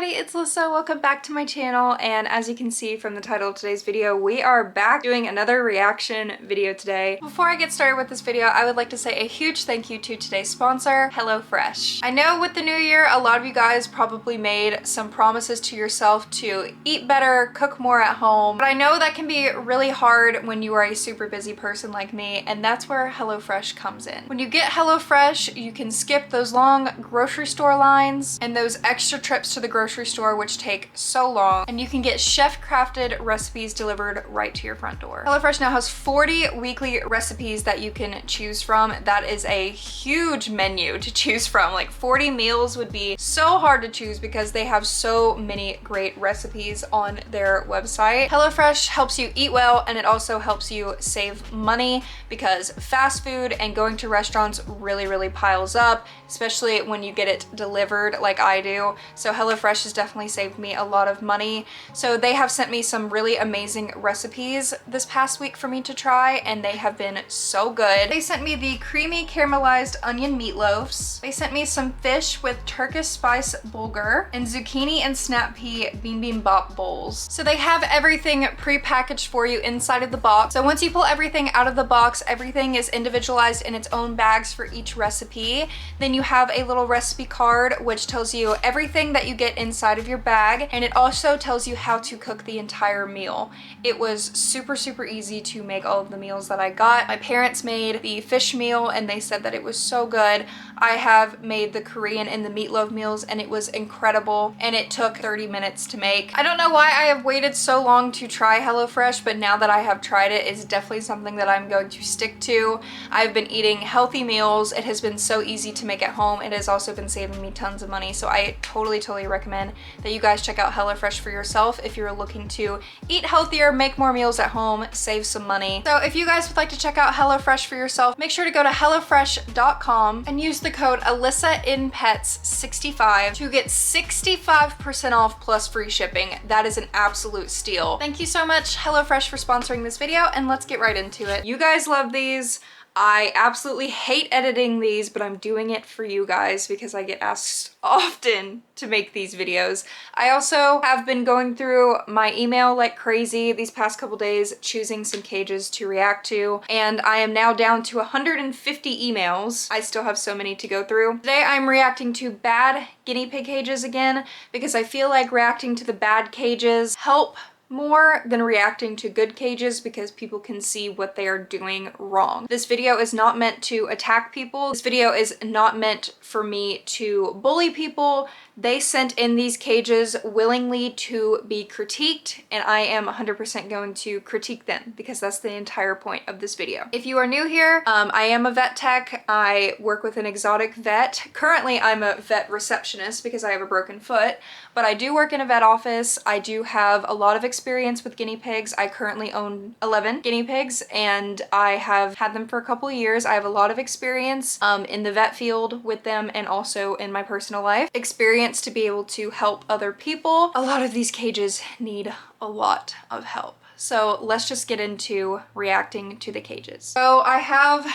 everybody, it's Alyssa. Welcome back to my channel, and as you can see from the title of today's video, we are back doing another reaction video today. Before I get started with this video, I would like to say a huge thank you to today's sponsor, HelloFresh. I know with the new year, a lot of you guys probably made some promises to yourself to eat better, cook more at home, but I know that can be really hard when you are a super busy person like me, and that's where HelloFresh comes in. When you get HelloFresh, you can skip those long grocery store lines and those extra trips to the grocery store which take so long, and you can get chef-crafted recipes delivered right to your front door. HelloFresh now has 40 weekly recipes that you can choose from. That is a huge menu to choose from. Like 40 meals would be so hard to choose because they have so many great recipes on their website. HelloFresh helps you eat well, and it also helps you save money because fast food and going to restaurants really piles up, especially when you get it delivered like I do. So HelloFresh has definitely saved me a lot of money. So they have sent me some really amazing recipes this past week for me to try, and they have been so good. They sent me the creamy caramelized onion meatloafs. They sent me some fish with Turkish spice bulgur and zucchini and snap pea bibimbap bowls. So they have everything pre-packaged for you inside of the box. So once you pull everything out of the box, everything is individualized in its own bags for each recipe. Then you have a little recipe card which tells you everything that you get inside of your bag, and it also tells you how to cook the entire meal. It was super easy to make all of the meals that I got. My parents made the fish meal and they said that it was so good. I have made the Korean and the meatloaf meals and it was incredible, and it took 30 minutes to make. I don't know why I have waited so long to try HelloFresh, but now that I have tried it, it's definitely something that I'm going to stick to. I've been eating healthy meals. It has been so easy to make at home. It has also been saving me tons of money, so I totally recommend that you guys check out HelloFresh for yourself if you're looking to eat healthier, make more meals at home, save some money. So if you guys would like to check out HelloFresh for yourself, make sure to go to hellofresh.com and use the code AlyssaNPets65 to get 65% off plus free shipping. That is an absolute steal. Thank you so much, HelloFresh, for sponsoring this video, and let's get right into it. You guys love these. I absolutely hate editing these, but I'm doing it for you guys because I get asked often to make these videos. I also have been going through my email like crazy these past couple days, choosing some cages to react to, and I am now down to 150 emails. I still have so many to go through. Today I'm reacting to bad guinea pig cages again because I feel like reacting to the bad cages help more than reacting to good cages because people can see what they are doing wrong. This video is not meant to attack people. This video is not meant for me to bully people. They sent in these cages willingly to be critiqued, and I am 100% going to critique them because that's the entire point of this video. If you are new here, I am a vet tech. I work with an exotic vet. Currently, I'm a vet receptionist because I have a broken foot, but I do work in a vet office. I do have a lot of experience with guinea pigs. I currently own 11 guinea pigs, and I have had them for a couple of years. I have a lot of experience in the vet field with them and also in my personal life. Experience to be able to help other people. A lot of these cages need a lot of help. So let's just get into reacting to the cages. So I have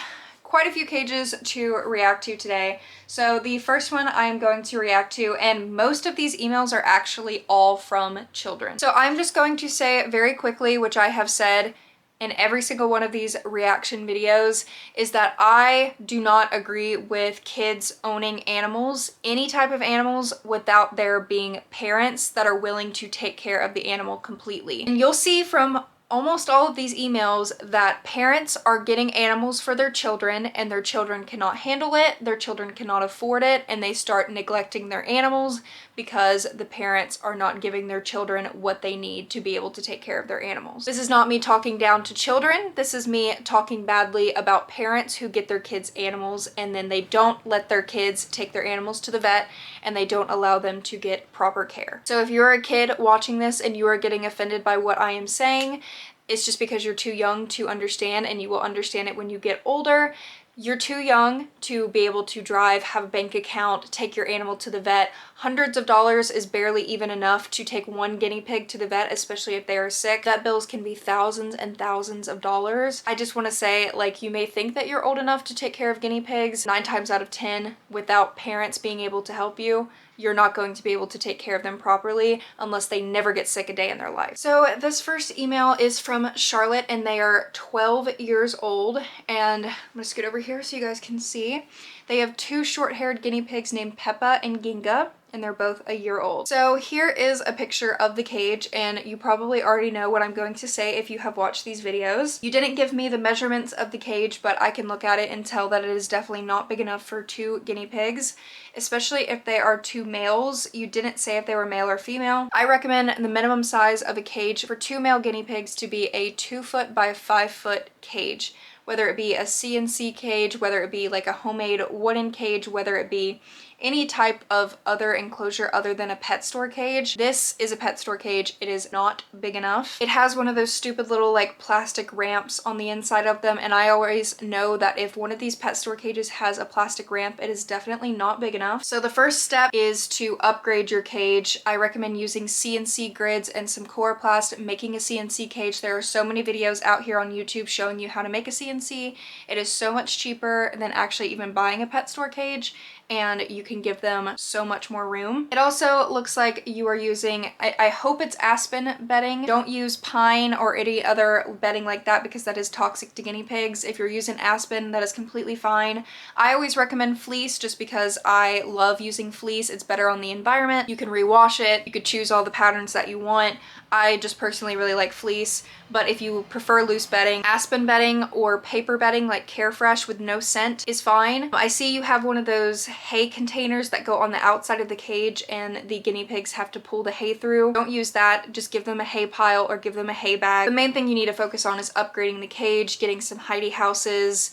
quite a few cages to react to today. So the first one I'm going to react to, and most of these emails are actually all from children. So I'm just going to say very quickly, which I have said in every single one of these reaction videos, is that I do not agree with kids owning animals, any type of animals, without there being parents that are willing to take care of the animal completely. And you'll see from almost all of these emails that parents are getting animals for their children and their children cannot handle it, their children cannot afford it, and they start neglecting their animals because the parents are not giving their children what they need to be able to take care of their animals. This is not me talking down to children. This is me talking badly about parents who get their kids animals and then they don't let their kids take their animals to the vet and they don't allow them to get proper care. So if you're a kid watching this and you are getting offended by what I am saying, it's just because you're too young to understand, and you will understand it when you get older. You're too young to be able to drive, have a bank account, take your animal to the vet. Hundreds of dollars is barely even enough to take one guinea pig to the vet, especially if they are sick. Vet bills can be thousands and thousands of dollars. I just want to say, like, you may think that you're old enough to take care of guinea pigs. 9 times out of 10, without parents being able to help you, you're not going to be able to take care of them properly unless they never get sick a day in their life. So this first email is from Charlotte, and they are 12 years old. And I'm gonna scoot over here so you guys can see. They have 2 short-haired guinea pigs named Peppa and Ginga, and they're both a year old. So here is a picture of the cage, and you probably already know what I'm going to say if you have watched these videos. You didn't give me the measurements of the cage, but I can look at it and tell that it is definitely not big enough for 2 guinea pigs, especially if they are 2 males. You didn't say if they were male or female. I recommend the minimum size of a cage for 2 male guinea pigs to be a 2-foot by 5-foot cage. Whether it be a CNC cage, whether it be like a homemade wooden cage, whether it be any type of other enclosure other than a pet store cage. This is a pet store cage. It is not big enough. It has one of those stupid little like plastic ramps on the inside of them, and I always know that if one of these pet store cages has a plastic ramp, it is definitely not big enough. So the first step is to upgrade your cage. I recommend using CNC grids and some Coroplast, making a CNC cage. There are so many videos out here on YouTube showing you how to make a CNC. It is so much cheaper than actually even buying a pet store cage, and you can give them so much more room. It also looks like you are using, I hope it's aspen bedding. Don't use pine or any other bedding like that because that is toxic to guinea pigs. If you're using aspen, that is completely fine. I always recommend fleece just because I love using fleece. It's better on the environment. You can rewash it. You could choose all the patterns that you want. I just personally really like fleece, but if you prefer loose bedding, aspen bedding or paper bedding like Carefresh with no scent is fine. I see you have one of those hay containers that go on the outside of the cage and the guinea pigs have to pull the hay through. Don't use that. Just give them a hay pile or give them a hay bag. The main thing you need to focus on is upgrading the cage, getting some hidey houses,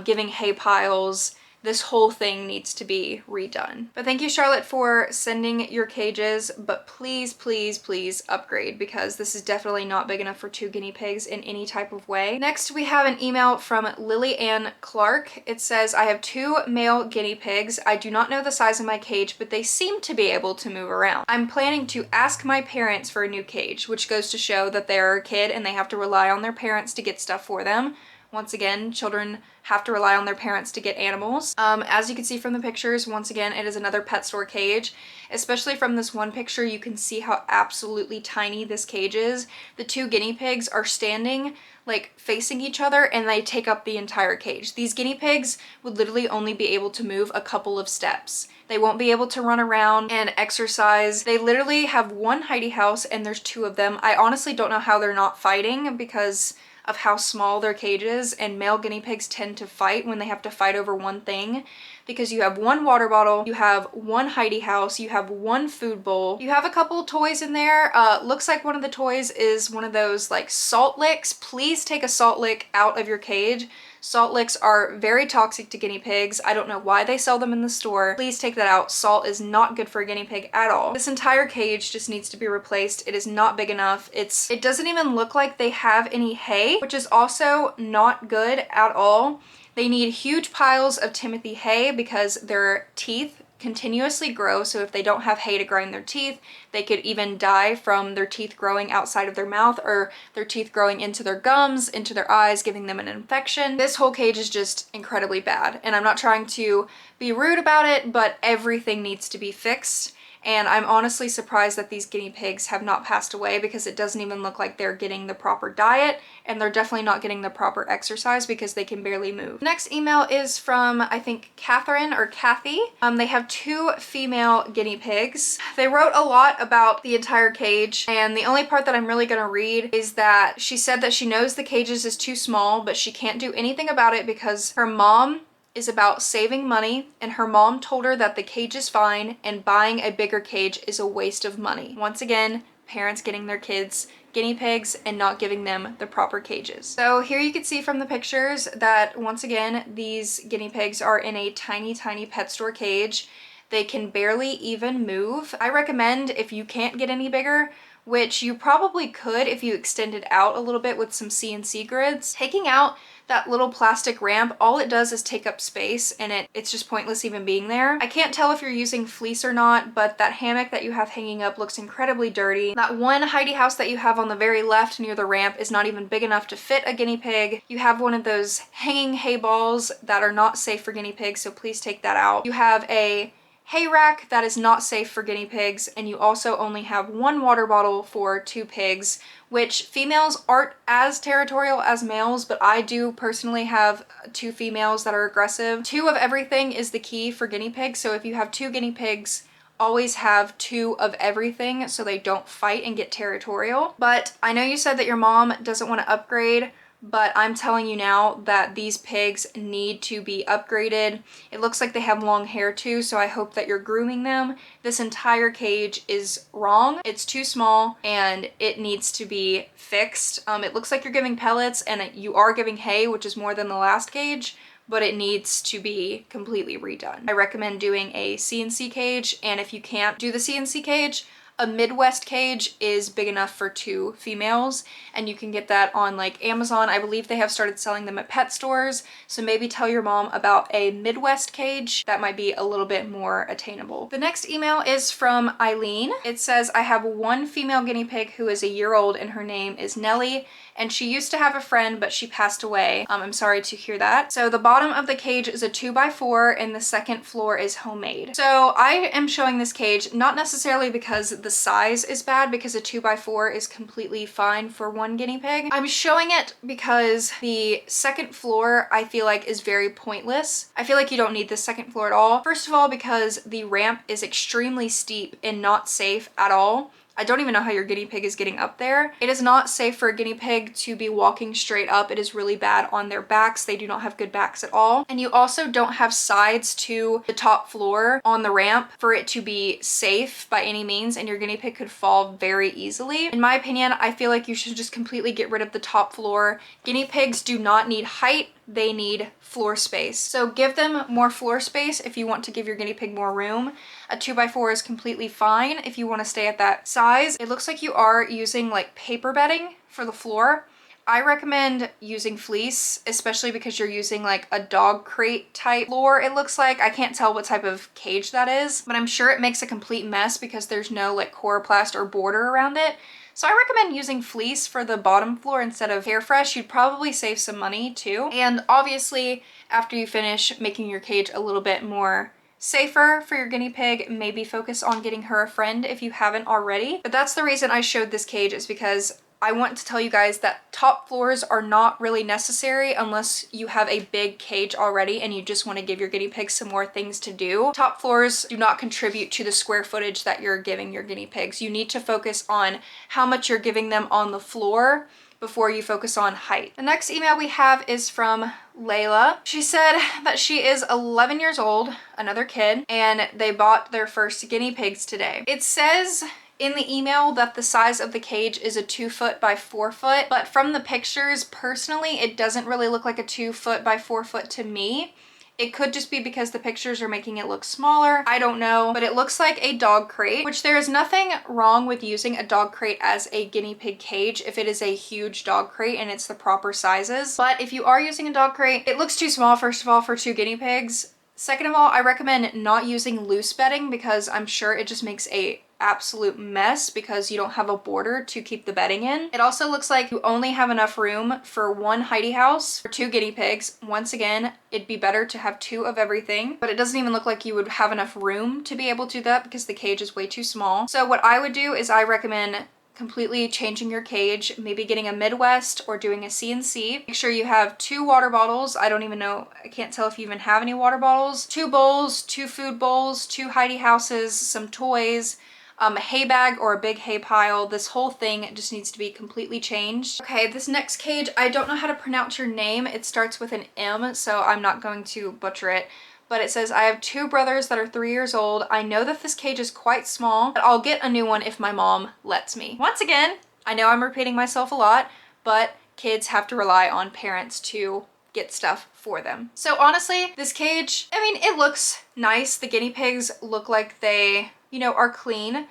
giving hay piles. This whole thing needs to be redone. But thank you, Charlotte, for sending your cages, but please, please, please upgrade because this is definitely not big enough for 2 guinea pigs in any type of way. Next, we have an email from Lily Ann Clark. It says, I have 2 male guinea pigs. I do not know the size of my cage, but they seem to be able to move around. I'm planning to ask my parents for a new cage, which goes to show that they're a kid and they have to rely on their parents to get stuff for them. Once again, children have to rely on their parents to get animals. As you can see from the pictures, once again, it is another pet store cage. Especially from this one picture, you can see how absolutely tiny this cage is. The 2 guinea pigs are standing like facing each other and they take up the entire cage. These guinea pigs would literally only be able to move a couple of steps. They won't be able to run around and exercise. They literally have one hidey house and there's 2 of them. I honestly don't know how they're not fighting because of how small their cage is, and male guinea pigs tend to fight when they have to fight over one thing because you have 1 water bottle, you have 1 hidey house, you have 1 food bowl, you have a couple toys in there. Looks like one of the toys is one of those like salt licks. Please take a salt lick out of your cage. Salt licks are very toxic to guinea pigs. I don't know why they sell them in the store. Please take that out. Salt is not good for a guinea pig at all. This entire cage just needs to be replaced. It is not big enough. It doesn't even look like they have any hay, which is also not good at all. They need huge piles of Timothy hay because their teeth continuously grow, so if they don't have hay to grind their teeth, they could even die from their teeth growing outside of their mouth or their teeth growing into their gums, into their eyes, giving them an infection. This whole cage is just incredibly bad, and I'm not trying to be rude about it, but everything needs to be fixed. And I'm honestly surprised that these guinea pigs have not passed away because it doesn't even look like they're getting the proper diet, and they're definitely not getting the proper exercise because they can barely move. Next email is from, I think, Catherine or Kathy. They have 2 female guinea pigs. They wrote a lot about the entire cage, and the only part that I'm really gonna read is that she said that she knows the cages is too small, but she can't do anything about it because her mom is about saving money, and her mom told her that the cage is fine and buying a bigger cage is a waste of money. Once again, parents getting their kids guinea pigs and not giving them the proper cages. So here you can see from the pictures that once again, these guinea pigs are in a tiny, tiny pet store cage. They can barely even move. I recommend if you can't get any bigger, which you probably could if you extended out a little bit with some CNC grids, taking out that little plastic ramp, all it does is take up space, and it's just pointless even being there. I can't tell if you're using fleece or not, but that hammock that you have hanging up looks incredibly dirty. That one hidey house that you have on the very left near the ramp is not even big enough to fit a guinea pig. You have one of those hanging hay balls that are not safe for guinea pigs, so please take that out. You have a hay rack that is not safe for guinea pigs, and you also only have 1 water bottle for 2 pigs, which females aren't as territorial as males, but I do personally have 2 females that are aggressive. 2 of everything is the key for guinea pigs, so if you have 2 guinea pigs, always have 2 of everything so they don't fight and get territorial. But I know you said that your mom doesn't want to upgrade, but I'm telling you now that these pigs need to be upgraded. It looks like they have long hair too, so I hope that you're grooming them. This entire cage is wrong. It's too small and it needs to be fixed. It looks like you're giving pellets and you are giving hay, which is more than the last cage, but it needs to be completely redone. I recommend doing a CNC cage, and if you can't do the CNC cage, a Midwest cage is big enough for 2 females, and you can get that on like Amazon. I believe they have started selling them at pet stores, so maybe tell your mom about a Midwest cage. That might be a little bit more attainable. The next email is from Eileen. It says, I have 1 female guinea pig who is a year old and her name is Nellie, and she used to have a friend but she passed away. I'm sorry to hear that. So the bottom of the cage is a 2x4 and the second floor is homemade. So I am showing this cage not necessarily because the size is bad, because a 2x4 is completely fine for 1 guinea pig. I'm showing it because the second floor I feel like is very pointless. I feel like you don't need the second floor at all. First of all, because the ramp is extremely steep and not safe at all. I don't even know how your guinea pig is getting up there. It is not safe for a guinea pig to be walking straight up. It is really bad on their backs. They do not have good backs at all. And you also don't have sides to the top floor on the ramp for it to be safe by any means, and your guinea pig could fall very easily. In my opinion, I feel like you should just completely get rid of the top floor. Guinea pigs do not need height. They need floor space. So give them more floor space if you want to give your guinea pig more room. A 2x4 is completely fine if you want to stay at that size. It looks like you are using like paper bedding for the floor. I recommend using fleece, especially because you're using like a dog crate type floor, it looks like. I can't tell what type of cage that is, but I'm sure it makes a complete mess because there's no like coroplast or border around it. So I recommend using fleece for the bottom floor instead of hair fresh. You'd probably save some money too. And obviously, after you finish making your cage a little bit more safer for your guinea pig, maybe focus on getting her a friend if you haven't already. But that's the reason I showed this cage, is because I want to tell you guys that top floors are not really necessary unless you have a big cage already and you just want to give your guinea pig some more things to do. Top floors do not contribute to the square footage that you're giving your guinea pigs. You need to focus on how much you're giving them on the floor before you focus on height. The next email we have is from Layla. She said that she is 11 years old, another kid, and they bought their first guinea pigs today. It says in the email that the size of the cage is a 2 foot by 4 foot, but from the pictures, personally, it doesn't really look like a 2 foot by 4 foot to me. It could just be because the pictures are making it look smaller. I don't know, but it looks like a dog crate, which there is nothing wrong with using a dog crate as a guinea pig cage if it is a huge dog crate and it's the proper sizes. But if you are using a dog crate, it looks too small, first of all, for 2 guinea pigs. Second of all, I recommend not using loose bedding because I'm sure it just makes a absolute mess because you don't have a border to keep the bedding in. It also looks like you only have enough room for 1 hidey house for 2 guinea pigs. Once again, it'd be better to have 2 of everything, but it doesn't even look like you would have enough room to be able to do that because the cage is way too small. So what I would do is I recommend completely changing your cage, maybe getting a Midwest or doing a CNC. Make sure you have 2 water bottles. I don't even know, I can't tell if you even have any water bottles. 2 bowls, 2 food bowls, 2 hidey houses, some toys, a hay bag or a big hay pile. This whole thing just needs to be completely changed. Okay, this next cage, I don't know how to pronounce your name. It starts with an M, so I'm not going to butcher it. But it says, I have 2 brothers that are 3 years old. I know that this cage is quite small, but I'll get a new one if my mom lets me. Once again, I know I'm repeating myself a lot, but kids have to rely on parents to get stuff for them. So honestly, this cage, I mean, it looks nice. The guinea pigs look like they, you know, are clean,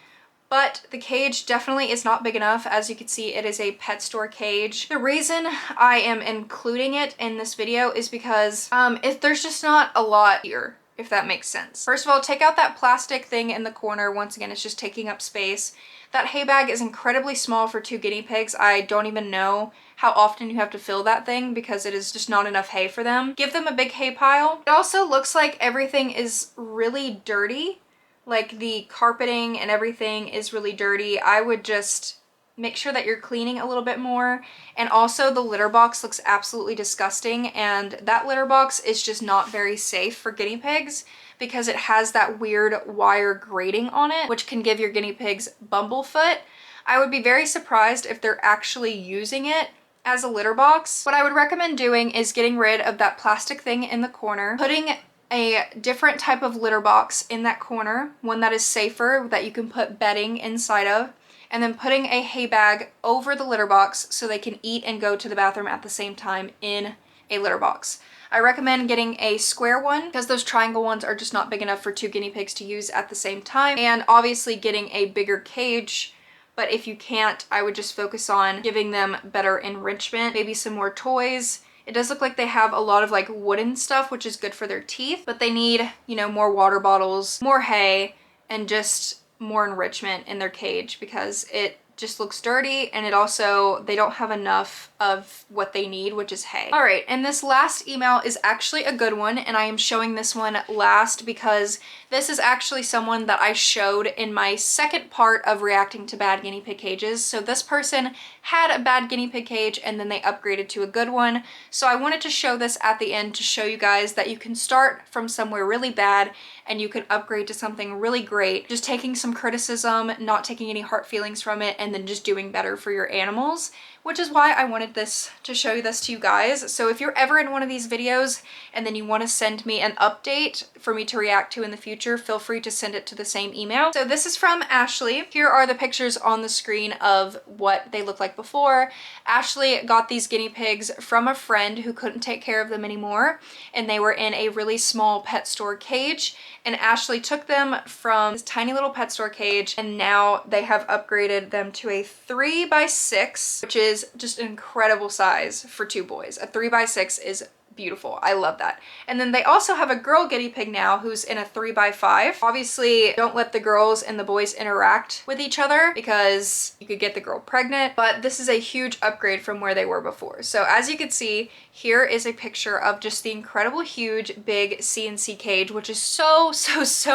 but the cage definitely is not big enough. As you can see, it is a pet store cage. The reason I am including it in this video is because if there's just not a lot here. if that makes sense. First of all, take out that plastic thing in the corner. Once again, it's just taking up space. That hay bag is incredibly small for 2 guinea pigs. I don't even know how often you have to fill that thing because it is just not enough hay for them. Give them a big hay pile. It also looks like everything is really dirty. Like the carpeting and everything is really dirty. I would just make sure that you're cleaning a little bit more. And also the litter box looks absolutely disgusting, and that litter box is just not very safe for guinea pigs because it has that weird wire grating on it, which can give your guinea pigs bumblefoot. I would be very surprised if they're actually using it as a litter box. What I would recommend doing is getting rid of that plastic thing in the corner, putting a different type of litter box in that corner, one that is safer, that you can put bedding inside of, and then putting a hay bag over the litter box so they can eat and go to the bathroom at the same time in a litter box. I recommend getting a square one because those triangle ones are just not big enough for 2 guinea pigs to use at the same time, and obviously getting a bigger cage. But if you can't, I would just focus on giving them better enrichment, maybe some more toys. It does look like they have a lot of like wooden stuff, which is good for their teeth, but they need, you know, more water bottles, more hay, and just more enrichment in their cage because it just looks dirty, and it also, they don't have enough of what they need, which is hay. All right, and this last email is actually a good one, and I am showing this one last because this is actually someone that I showed in my second part of reacting to bad guinea pig cages. So this person had a bad guinea pig cage and then they upgraded to a good one. So I wanted to show this at the end to show you guys that you can start from somewhere really bad and you can upgrade to something really great. Just taking some criticism, not taking any hard feelings from it, and then just doing better for your animals, which is why I wanted this to show this to you guys. So if you're ever in one of these videos and then you want to send me an update for me to react to in the future, feel free to send it to the same email. So this is from Ashley. Here are the pictures on the screen of what they look like before. Ashley got these guinea pigs from a friend who couldn't take care of them anymore, and they were in a really small pet store cage, and Ashley took them from this tiny little pet store cage, and now they have upgraded them to a 3x6, which is just an incredible size for 2 boys. A 3x6 is beautiful. I love that. And then they also have a girl guinea pig now who's in a 3x5. Obviously, don't let the girls and the boys interact with each other because you could get the girl pregnant, but this is a huge upgrade from where they were before. So as you can see, here is a picture of just the incredible, huge, big CNC cage, which is so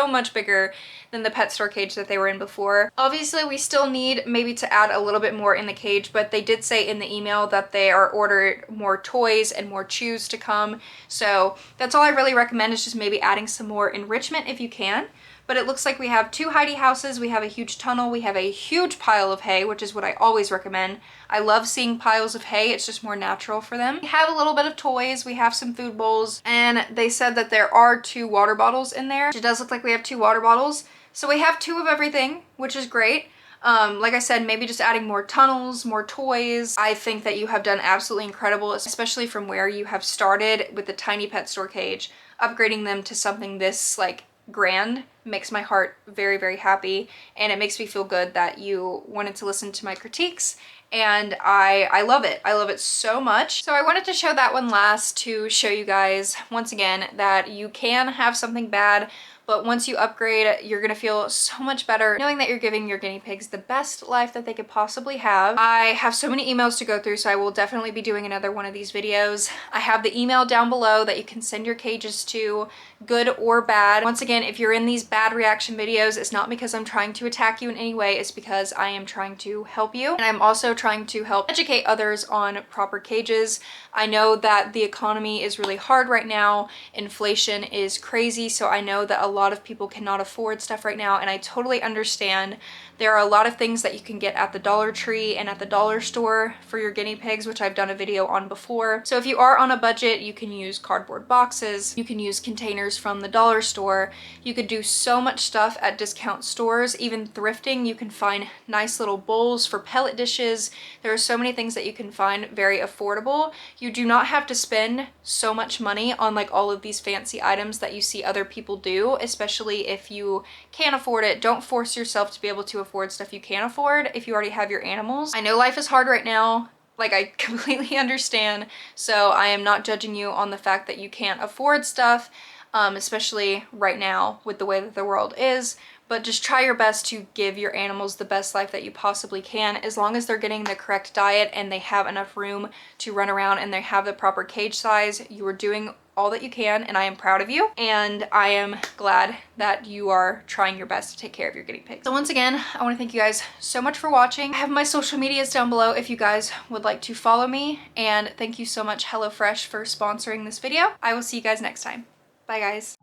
much bigger than the pet store cage that they were in before. Obviously, we still need maybe to add a little bit more in the cage, but they did say in the email that they are ordered more toys and more chews to come. So that's all I really recommend, is just maybe adding some more enrichment if you can. But it looks like we have 2 hidey houses, we have a huge tunnel, we have a huge pile of hay, which is what I always recommend. I love seeing piles of hay, it's just more natural for them. We have a little bit of toys, we have some food bowls, and they said that there are 2 water bottles in there. It does look like we have 2 water bottles. So we have 2 of everything, which is great. Like I said, maybe just adding more tunnels, more toys. I think that you have done absolutely incredible, especially from where you have started with the tiny pet store cage. Upgrading them to something this like grand makes my heart very happy, and it makes me feel good that you wanted to listen to my critiques, and I love it. I love it so much. So I wanted to show that one last to show you guys once again that you can have something bad, but once you upgrade, you're gonna feel so much better knowing that you're giving your guinea pigs the best life that they could possibly have. I have so many emails to go through, so I will definitely be doing another one of these videos. I have the email down below that you can send your cages to, good or bad. Once again, if you're in these bad reaction videos, it's not because I'm trying to attack you in any way, it's because I am trying to help you. And I'm also trying to help educate others on proper cages. I know that the economy is really hard right now. Inflation is crazy, so I know that a lot of people cannot afford stuff right now, and I totally understand. There are a lot of things that you can get at the Dollar Tree and at the dollar store for your guinea pigs, which I've done a video on before. So if you are on a budget, you can use cardboard boxes, you can use containers from the dollar store, you could do so much stuff at discount stores. Even thrifting, you can find nice little bowls for pellet dishes. There are so many things that you can find very affordable. You do not have to spend so much money on like all of these fancy items that you see other people do, especially if you can't afford it. Don't force yourself to be able to afford stuff you can't afford if you already have your animals. I know life is hard right now. Like, I completely understand. So I am not judging you on the fact that you can't afford stuff. especially right now with the way that the world is. But just try your best to give your animals the best life that you possibly can, as long as they're getting the correct diet and they have enough room to run around and they have the proper cage size. You are doing all that you can, and I am proud of you, and I am glad that you are trying your best to take care of your guinea pigs. So once again, I want to thank you guys so much for watching. I have my social medias down below if you guys would like to follow me, and thank you so much HelloFresh for sponsoring this video. I will see you guys next time. Bye guys.